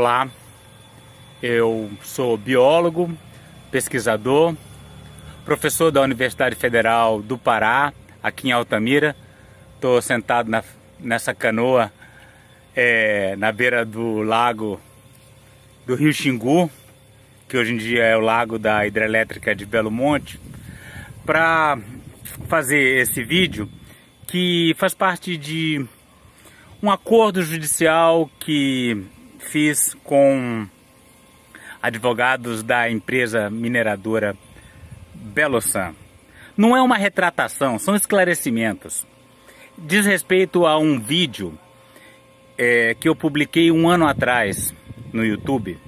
Olá, eu sou biólogo, pesquisador, professor da Universidade Federal do Pará, aqui em Altamira. Estou sentado nessa canoa na beira do lago do Rio Xingu, que hoje em dia é o lago da hidrelétrica de Belo Monte, para fazer esse vídeo que faz parte de um acordo judicial que fiz com advogados da empresa mineradora Bellosan. Não é uma retratação, são esclarecimentos. Diz respeito a um vídeo que eu publiquei um ano atrás no YouTube,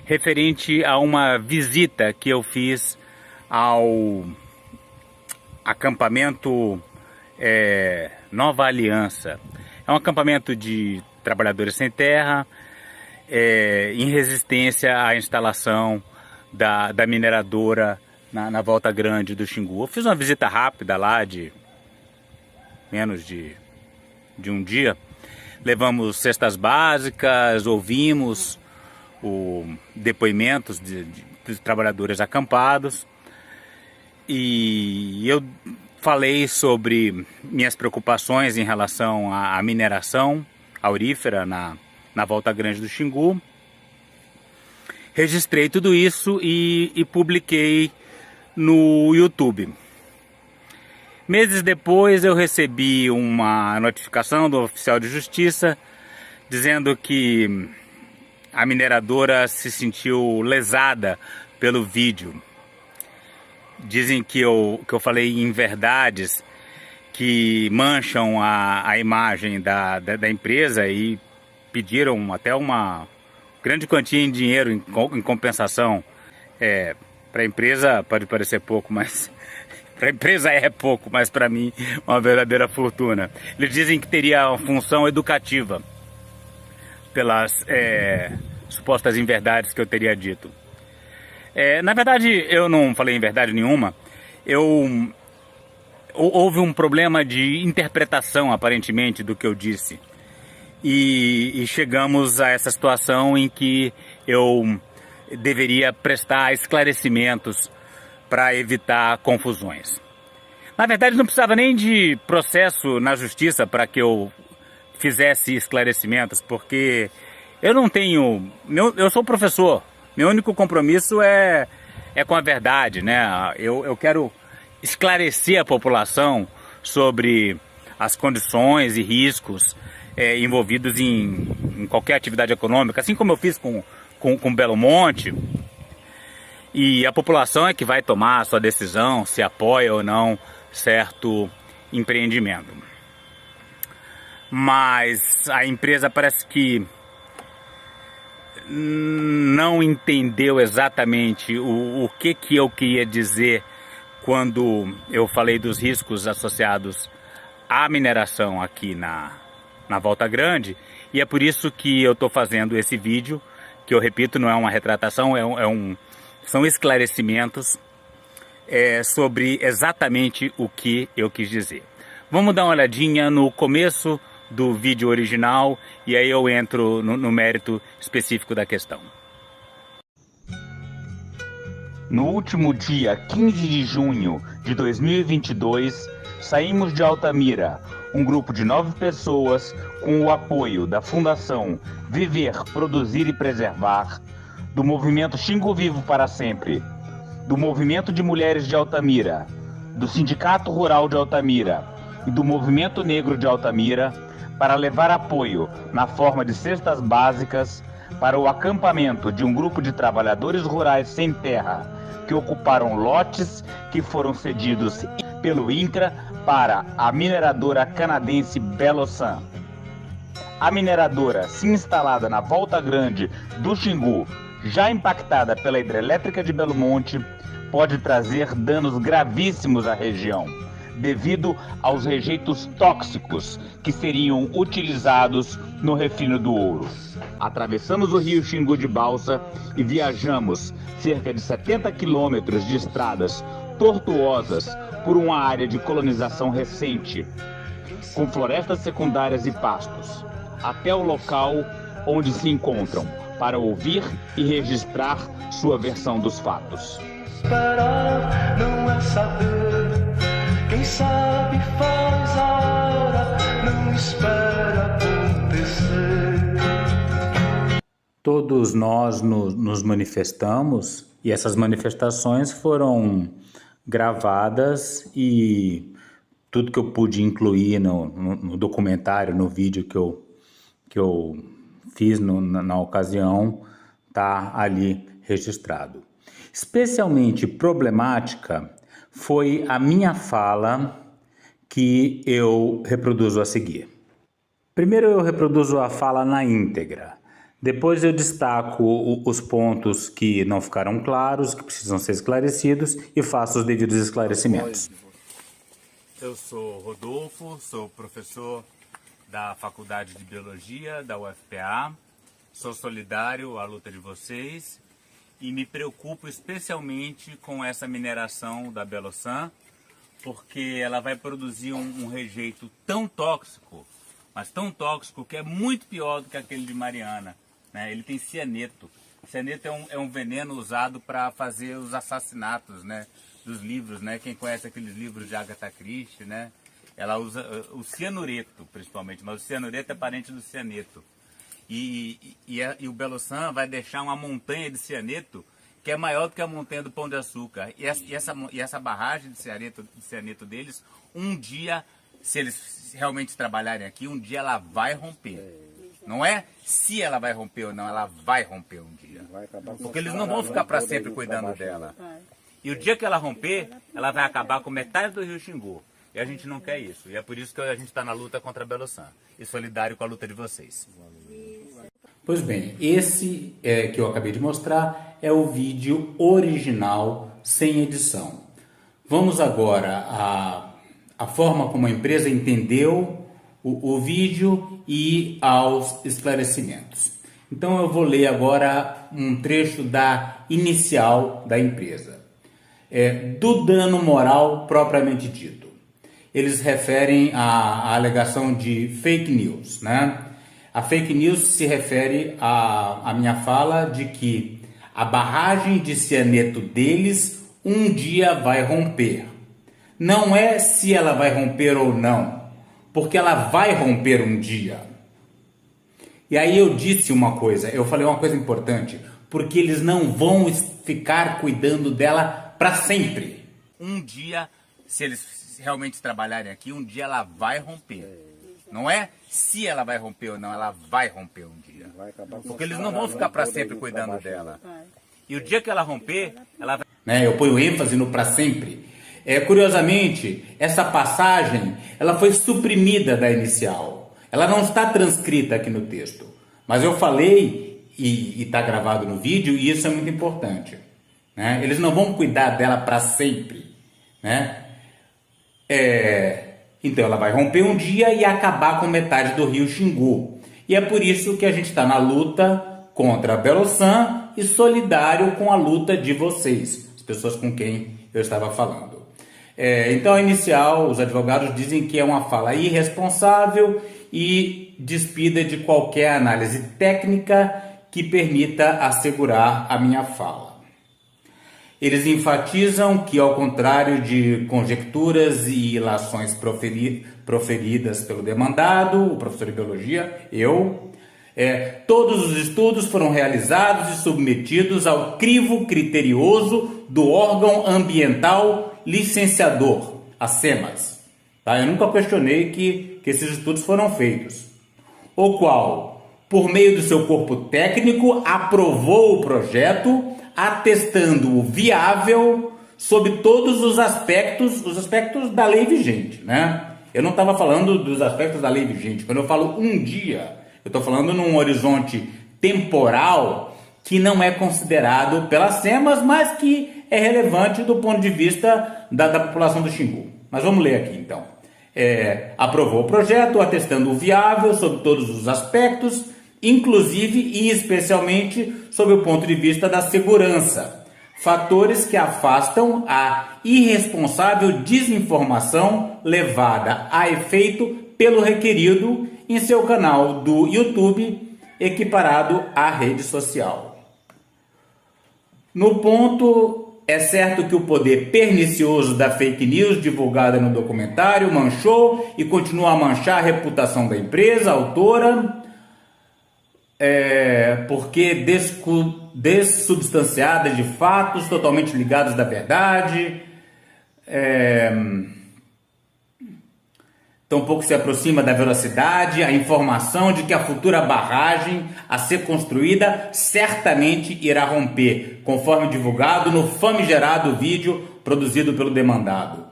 referente a uma visita que eu fiz ao acampamento Nova Aliança. É um acampamento de trabalhadores sem terra, em resistência à instalação da mineradora na Volta Grande do Xingu. Eu fiz uma visita rápida lá de menos de um dia. Levamos cestas básicas, ouvimos depoimentos de trabalhadores acampados e eu falei sobre minhas preocupações em relação à mineração aurífera na Volta Grande do Xingu. Registrei tudo isso e publiquei no YouTube. Meses depois eu recebi uma notificação do oficial de justiça dizendo que a mineradora se sentiu lesada pelo vídeo. Dizem que eu falei inverdades que mancham a imagem da empresa e pediram até uma grande quantia em dinheiro em compensação. Para a empresa pode parecer pouco, mas para a empresa é pouco, mas para mim uma verdadeira fortuna. Eles dizem que teria uma função educativa pelas supostas inverdades que eu teria dito. Na verdade, eu não falei inverdade nenhuma. Houve um problema de interpretação, aparentemente, do que eu disse. E chegamos a essa situação em que eu deveria prestar esclarecimentos para evitar confusões. Na verdade, não precisava nem de processo na justiça para que eu fizesse esclarecimentos, porque eu não tenho... Eu sou professor. Meu único compromisso é com a verdade, né? Eu quero esclarecer a população sobre as condições e riscos envolvidos em qualquer atividade econômica, assim como eu fiz com Belo Monte. E a população é que vai tomar a sua decisão se apoia ou não certo empreendimento. Mas a empresa parece que não entendeu exatamente o que eu queria dizer quando eu falei dos riscos associados à mineração aqui na Volta Grande, e é por isso que eu estou fazendo esse vídeo, que eu repito, não é uma retratação, são esclarecimentos sobre exatamente o que eu quis dizer. Vamos dar uma olhadinha no começo do vídeo original e aí eu entro no mérito específico da questão. No último dia 15 de junho de 2022, saímos de Altamira, um grupo de 9 pessoas com o apoio da Fundação Viver, Produzir e Preservar, do Movimento Xingu Vivo para Sempre, do Movimento de Mulheres de Altamira, do Sindicato Rural de Altamira e do Movimento Negro de Altamira, para levar apoio na forma de cestas básicas para o acampamento de um grupo de trabalhadores rurais sem terra que ocuparam lotes que foram cedidos pelo INCRA para a mineradora canadense Bellosan. A mineradora, se instalada na Volta Grande do Xingu, já impactada pela hidrelétrica de Belo Monte, pode trazer danos gravíssimos à região, devido aos rejeitos tóxicos que seriam utilizados no refino do ouro. Atravessamos o rio Xingu de balsa e viajamos cerca de 70 quilômetros de estradas tortuosas por uma área de colonização recente, com florestas secundárias e pastos, até o local onde se encontram para ouvir e registrar sua versão dos fatos. Esperar não é saber, quem sabe faz a hora, não espera acontecer. Todos nós nos manifestamos e essas manifestações foram gravadas e tudo que eu pude incluir no documentário, no vídeo que eu fiz na ocasião, está ali registrado. Especialmente problemática foi a minha fala que eu reproduzo a seguir. Primeiro eu reproduzo a fala na íntegra. Depois eu destaco os pontos que não ficaram claros, que precisam ser esclarecidos e faço os devidos esclarecimentos. Eu sou Rodolfo, sou professor da Faculdade de Biologia da UFPA, sou solidário à luta de vocês e me preocupo especialmente com essa mineração da Belossan, porque ela vai produzir um rejeito tão tóxico, mas tão tóxico que é muito pior do que aquele de Mariana. Né? Ele tem cianeto. Cianeto é um veneno usado para fazer os assassinatos, né, dos livros. Né? Quem conhece aqueles livros de Agatha Christie, né? Ela usa o cianureto, principalmente, mas o cianureto é parente do cianeto. E o Belossan vai deixar uma montanha de cianeto que é maior do que a montanha do Pão de Açúcar. E essa barragem de cianeto deles, um dia, se eles realmente trabalharem aqui, um dia ela vai romper. Não é se ela vai romper ou não, ela vai romper um dia. Porque eles não vão ficar para sempre cuidando dela. E o dia que ela romper, ela vai acabar com metade do Rio Xingu. E a gente não quer isso. E é por isso que a gente está na luta contra a Belossan. E solidário com a luta de vocês. Pois bem, esse que eu acabei de mostrar é o vídeo original, sem edição. Vamos agora à forma como a empresa entendeu o vídeo e aos esclarecimentos. Então eu vou ler agora um trecho da inicial da empresa. Do dano moral propriamente dito. Eles referem à alegação de fake news, né? A fake news se refere à minha fala de que a barragem de cianeto deles um dia vai romper. Não é se ela vai romper ou não, porque ela vai romper um dia. E aí eu disse uma coisa, eu falei uma coisa importante, porque eles não vão ficar cuidando dela para sempre. Um dia, se eles realmente trabalharem aqui, um dia ela vai romper. Não é se ela vai romper ou não, ela vai romper um dia. Porque eles não vão ficar para sempre cuidando dela. E o dia que ela romper, ela vai... Eu ponho ênfase no para sempre. Curiosamente, essa passagem ela foi suprimida da inicial. Ela não está transcrita aqui no texto. Mas eu falei, e está gravado no vídeo, e isso é muito importante. Né? Eles não vão cuidar dela para sempre. Né? Então ela vai romper um dia e acabar com metade do Rio Xingu. E é por isso que a gente está na luta contra a Belossan e solidário com a luta de vocês, as pessoas com quem eu estava falando. Então a inicial, os advogados dizem que é uma fala irresponsável e despida de qualquer análise técnica que permita assegurar a minha fala. Eles enfatizam que, ao contrário de conjecturas e ilações proferidas pelo demandado, o professor de biologia, todos os estudos foram realizados e submetidos ao crivo criterioso do órgão ambiental licenciador, a SEMAS. Tá? Eu nunca questionei que esses estudos foram feitos. O qual, por meio do seu corpo técnico, aprovou o projeto, atestando-o viável sob todos os aspectos da lei vigente, né? Eu não estava falando dos aspectos da lei vigente. Quando eu falo um dia, eu estou falando num horizonte temporal que não é considerado pela SEMAS, mas que é relevante do ponto de vista da população do Xingu. Mas vamos ler aqui, então. Aprovou o projeto, atestando o viável sob todos os aspectos, inclusive e especialmente sob o ponto de vista da segurança, fatores que afastam a irresponsável desinformação levada a efeito pelo requerido em seu canal do YouTube equiparado à rede social. No ponto, é certo que o poder pernicioso da fake news divulgada no documentário manchou e continua a manchar a reputação da empresa, autora, porque dessubstanciada de fatos totalmente ligados da verdade, tampouco se aproxima da velocidade, a informação de que a futura barragem a ser construída certamente irá romper, conforme divulgado no famigerado vídeo produzido pelo demandado.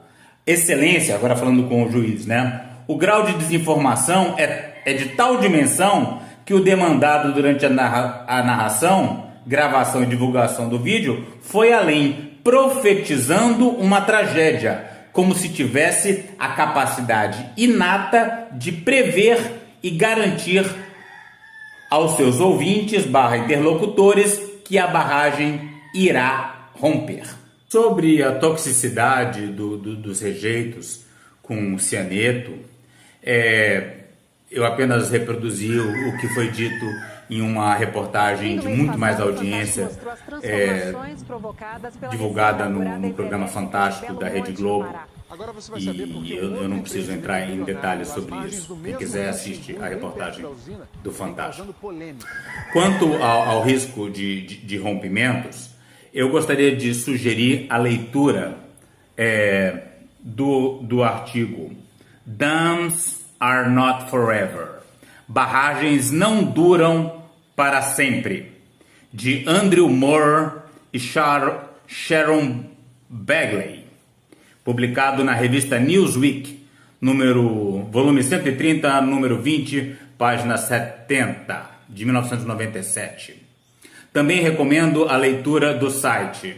Excelência, agora falando com o juiz, né? O grau de desinformação é de tal dimensão que o demandado durante a narração, gravação e divulgação do vídeo foi além, profetizando uma tragédia, como se tivesse a capacidade inata de prever e garantir aos seus ouvintes / interlocutores que a barragem irá romper. Sobre a toxicidade dos rejeitos com cianeto, eu apenas reproduzi o que foi dito em uma reportagem de muito mais audiência, divulgada no programa Fantástico da Rede Globo. E eu não preciso entrar em detalhes sobre isso. Quem quiser assiste a reportagem do Fantástico. Quanto ao risco de rompimentos, eu gostaria de sugerir a leitura do artigo Dams Are Not Forever. Barragens não duram para sempre, de Andrew Moore e Sharon Bagley, publicado na revista Newsweek, volume 130, número 20, página 70, de 1997. Também recomendo a leitura do site,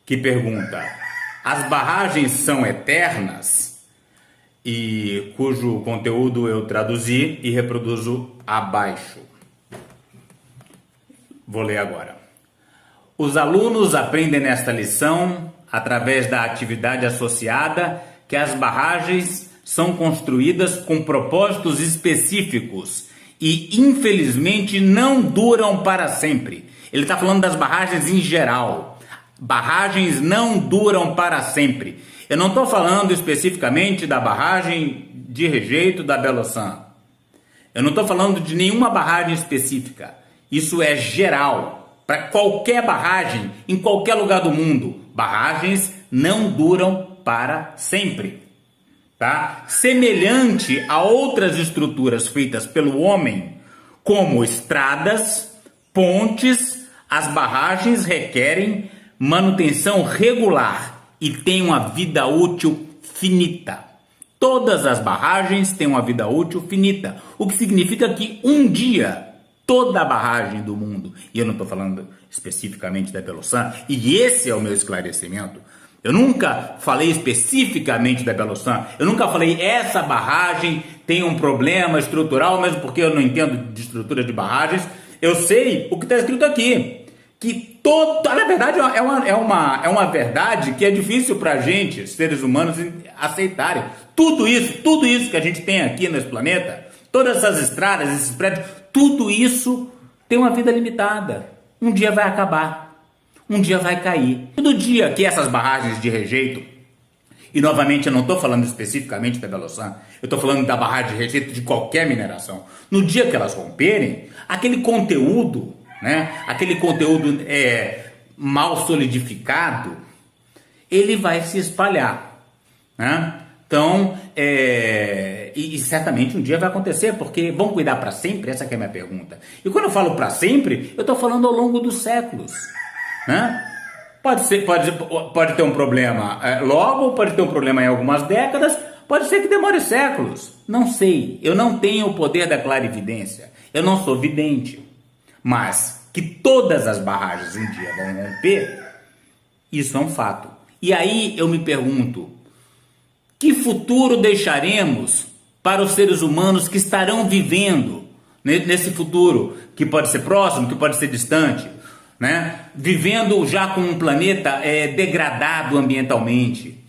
que pergunta: as barragens são eternas? E cujo conteúdo eu traduzi e reproduzo abaixo. Vou ler agora. Os alunos aprendem nesta lição, através da atividade associada, que as barragens são construídas com propósitos específicos e, infelizmente, não duram para sempre. Ele está falando das barragens em geral. Barragens não duram para sempre. Eu não estou falando especificamente da barragem de rejeito da Belo-San. Eu não estou falando de nenhuma barragem específica. Isso é geral, para qualquer barragem, em qualquer lugar do mundo. Barragens não duram para sempre. Tá? Semelhante a outras estruturas feitas pelo homem, como estradas, pontes, as barragens requerem manutenção regular e têm uma vida útil finita. Todas as barragens têm uma vida útil finita, o que significa que um dia toda a barragem do mundo, e eu não estou falando especificamente da Belo-San, e esse é o meu esclarecimento. Eu nunca falei especificamente da Belo-San, eu nunca falei essa barragem tem um problema estrutural, mesmo porque eu não entendo de estrutura de barragens. Eu sei o que está escrito aqui, que na verdade é uma verdade que é difícil para a gente, seres humanos, aceitarem. Tudo isso que a gente tem aqui nesse planeta, todas essas estradas, esses prédios, tudo isso tem uma vida limitada. Um dia vai acabar, um dia vai cair. Todo dia que essas barragens de rejeito, e novamente eu não estou falando especificamente da Belo-San, eu estou falando da barragem de rejeito de qualquer mineração, no dia que elas romperem, aquele conteúdo, né, aquele conteúdo mal solidificado, ele vai se espalhar, né? Então, e certamente um dia vai acontecer, porque vão cuidar para sempre? Essa que é a minha pergunta. E quando eu falo para sempre, eu estou falando ao longo dos séculos, né? Pode ter um problema logo, pode ter um problema em algumas décadas, pode ser que demore séculos. Não sei, eu não tenho o poder da clarividência, eu não sou vidente. Mas que todas as barragens um dia vão romper, isso é um fato. E aí eu me pergunto, que futuro deixaremos para os seres humanos que estarão vivendo nesse futuro, que pode ser próximo, que pode ser distante, né? Vivendo já com um planeta degradado ambientalmente,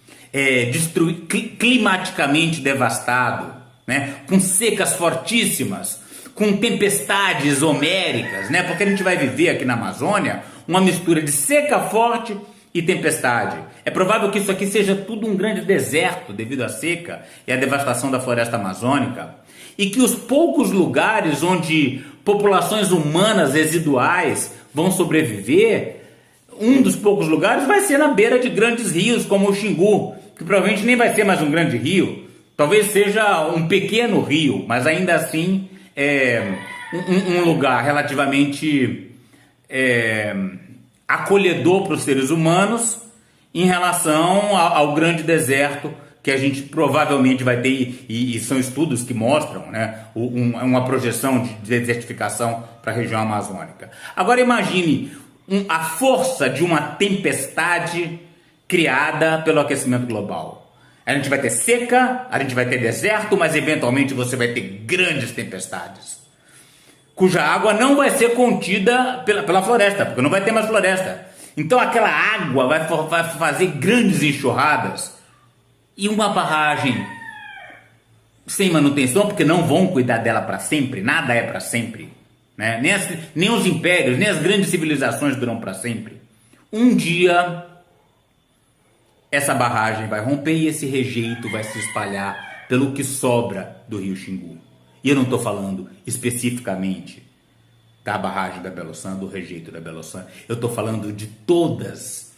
climaticamente devastado, né? Com secas fortíssimas, com tempestades homéricas, né? Porque a gente vai viver aqui na Amazônia uma mistura de seca forte e tempestade. É provável que isso aqui seja tudo um grande deserto devido à seca e à devastação da floresta amazônica, e que os poucos lugares onde populações humanas residuais vão sobreviver, um dos poucos lugares vai ser na beira de grandes rios como o Xingu, que provavelmente nem vai ser mais um grande rio, talvez seja um pequeno rio, mas ainda assim é um lugar relativamente acolhedor para os seres humanos em relação ao grande deserto que a gente provavelmente vai ter, e são estudos que mostram, né, uma projeção de desertificação para a região amazônica. Agora imagine a força de uma tempestade criada pelo aquecimento global. A gente vai ter seca, a gente vai ter deserto, mas eventualmente você vai ter grandes tempestades, cuja água não vai ser contida pela floresta, porque não vai ter mais floresta. Então aquela água vai fazer grandes enxurradas, e uma barragem sem manutenção, porque não vão cuidar dela para sempre, nada é para sempre, né? Nem os impérios, nem as grandes civilizações duram para sempre. Um dia essa barragem vai romper e esse rejeito vai se espalhar pelo que sobra do rio Xingu. E eu não estou falando especificamente da barragem da Belo-San, do rejeito da Belo-San. Eu estou falando de todas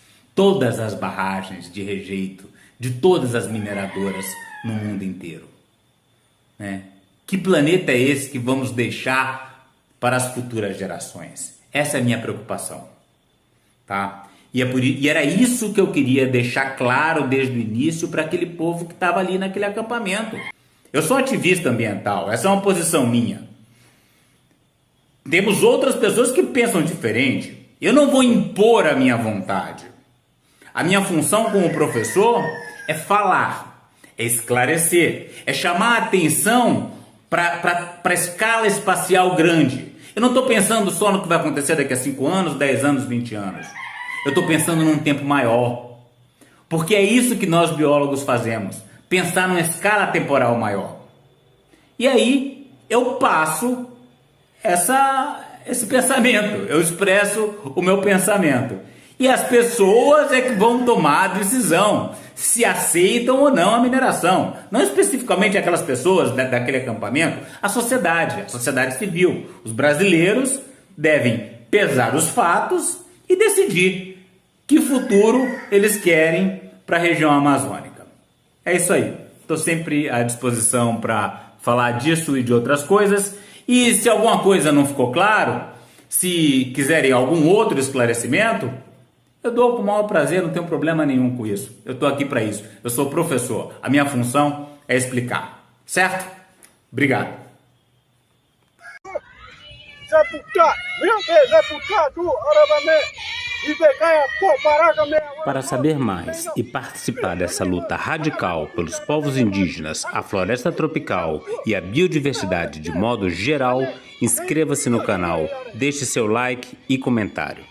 as barragens de rejeito, de todas as mineradoras no mundo inteiro, né? Que planeta é esse que vamos deixar para as futuras gerações? Essa é a minha preocupação, tá? E era isso que eu queria deixar claro desde o início para aquele povo que estava ali naquele acampamento. Eu sou ativista ambiental, essa é uma posição minha. Temos outras pessoas que pensam diferente. Eu não vou impor a minha vontade. A minha função como professor é falar, é esclarecer, é chamar a atenção para a escala espacial grande. Eu não estou pensando só no que vai acontecer daqui a 5 anos, 10 anos, 20 anos. Eu estou pensando num tempo maior. Porque é isso que nós biólogos fazemos, pensar numa escala temporal maior. E aí eu passo esse pensamento, eu expresso o meu pensamento. E as pessoas é que vão tomar a decisão se aceitam ou não a mineração. Não especificamente aquelas pessoas daquele acampamento, a sociedade civil. Os brasileiros devem pesar os fatos e decidir que futuro eles querem para a região amazônica. É isso aí. Estou sempre à disposição para falar disso e de outras coisas. E se alguma coisa não ficou claro, se quiserem algum outro esclarecimento, eu dou com o maior prazer, não tenho problema nenhum com isso. Eu estou aqui para isso. Eu sou professor. A minha função é explicar. Certo? Obrigado. Para saber mais e participar dessa luta radical pelos povos indígenas, a floresta tropical e a biodiversidade de modo geral, inscreva-se no canal, deixe seu like e comentário.